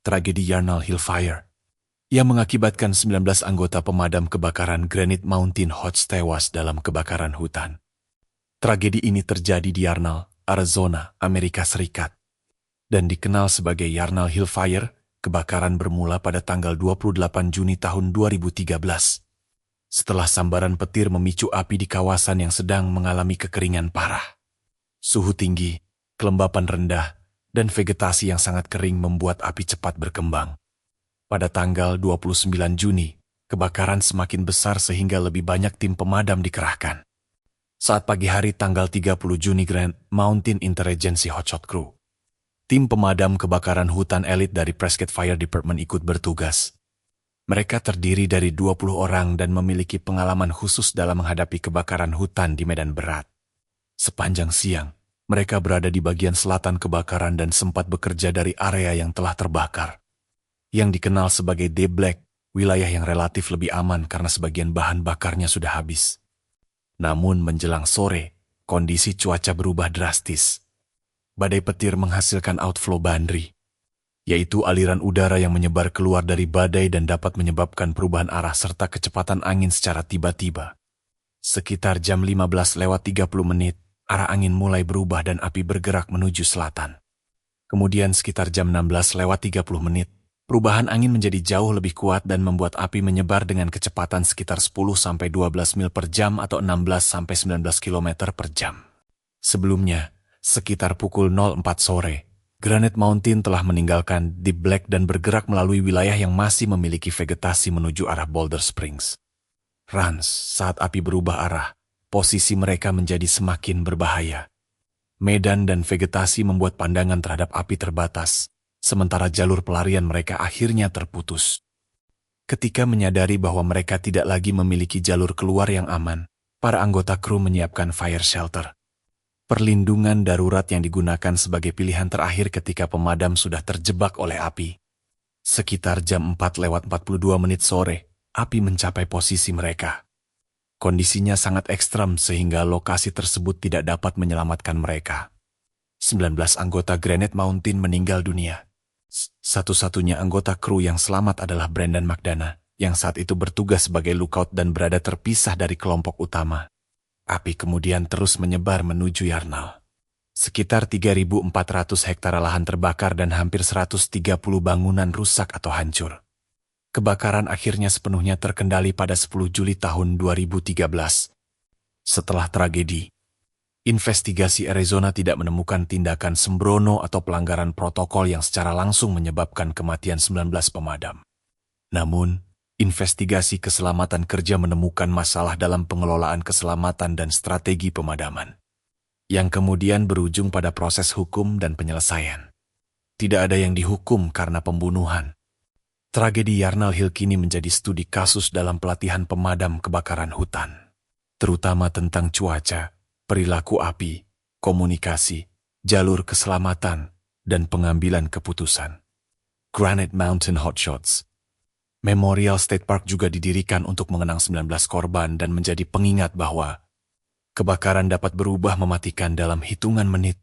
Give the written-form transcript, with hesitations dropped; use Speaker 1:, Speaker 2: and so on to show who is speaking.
Speaker 1: tragedi Yarnall Hill Fire, yang mengakibatkan 19 anggota pemadam kebakaran Granite Mountain Lodge tewas dalam kebakaran hutan. Tragedi ini terjadi di Yarnall, Arizona, Amerika Serikat, dan dikenal sebagai Yarnall Hill Fire. Kebakaran bermula pada tanggal 28 Juni tahun 2013. Setelah sambaran petir memicu api di kawasan yang sedang mengalami kekeringan parah. Suhu tinggi, kelembapan rendah, dan vegetasi yang sangat kering membuat api cepat berkembang. Pada tanggal 29 Juni, kebakaran semakin besar sehingga lebih banyak tim pemadam dikerahkan. Saat pagi hari tanggal 30 Juni, Grand Mountain Interagency Hotshot Crew, tim pemadam kebakaran hutan elit dari Prescott Fire Department ikut bertugas. Mereka terdiri dari 20 orang dan memiliki pengalaman khusus dalam menghadapi kebakaran hutan di medan berat. Sepanjang siang, mereka berada di bagian selatan kebakaran dan sempat bekerja dari area yang telah terbakar, yang dikenal sebagai D Black, wilayah yang relatif lebih aman karena sebagian bahan bakarnya sudah habis. Namun menjelang sore, kondisi cuaca berubah drastis. Badai petir menghasilkan outflow boundary, yaitu aliran udara yang menyebar keluar dari badai dan dapat menyebabkan perubahan arah serta kecepatan angin secara tiba-tiba. Sekitar jam 15:30, arah angin mulai berubah dan api bergerak menuju selatan. Kemudian sekitar jam 16:30, perubahan angin menjadi jauh lebih kuat dan membuat api menyebar dengan kecepatan sekitar 10-12 mil per jam atau 16-19 km per jam. Sebelumnya, sekitar pukul 04 sore, Granite Mountain telah meninggalkan Deep Black dan bergerak melalui wilayah yang masih memiliki vegetasi menuju arah Boulder Springs. Saat api berubah arah, posisi mereka menjadi semakin berbahaya. Medan dan vegetasi membuat pandangan terhadap api terbatas, sementara jalur pelarian mereka akhirnya terputus. Ketika menyadari bahwa mereka tidak lagi memiliki jalur keluar yang aman, para anggota kru menyiapkan fire shelter, perlindungan darurat yang digunakan sebagai pilihan terakhir ketika pemadam sudah terjebak oleh api. Sekitar jam 4:42 sore, api mencapai posisi mereka. Kondisinya sangat ekstrem sehingga lokasi tersebut tidak dapat menyelamatkan mereka. 19 anggota Granite Mountain meninggal dunia. Satu-satunya anggota kru yang selamat adalah Brandon McDonough, yang saat itu bertugas sebagai lookout dan berada terpisah dari kelompok utama. Api kemudian terus menyebar menuju Yarnall. Sekitar 3.400 hektare lahan terbakar dan hampir 130 bangunan rusak atau hancur. Kebakaran akhirnya sepenuhnya terkendali pada 10 Juli tahun 2013. Setelah tragedi, investigasi Arizona tidak menemukan tindakan sembrono atau pelanggaran protokol yang secara langsung menyebabkan kematian 19 pemadam. Namun, investigasi keselamatan kerja menemukan masalah dalam pengelolaan keselamatan dan strategi pemadaman, yang kemudian berujung pada proses hukum dan penyelesaian. Tidak ada yang dihukum karena pembunuhan. Tragedi Yarnall Hill kini menjadi studi kasus dalam pelatihan pemadam kebakaran hutan, terutama tentang cuaca, perilaku api, komunikasi, jalur keselamatan, dan pengambilan keputusan. Granite Mountain Hotshots Memorial State Park juga didirikan untuk mengenang 19 korban dan menjadi pengingat bahwa kebakaran dapat berubah mematikan dalam hitungan menit.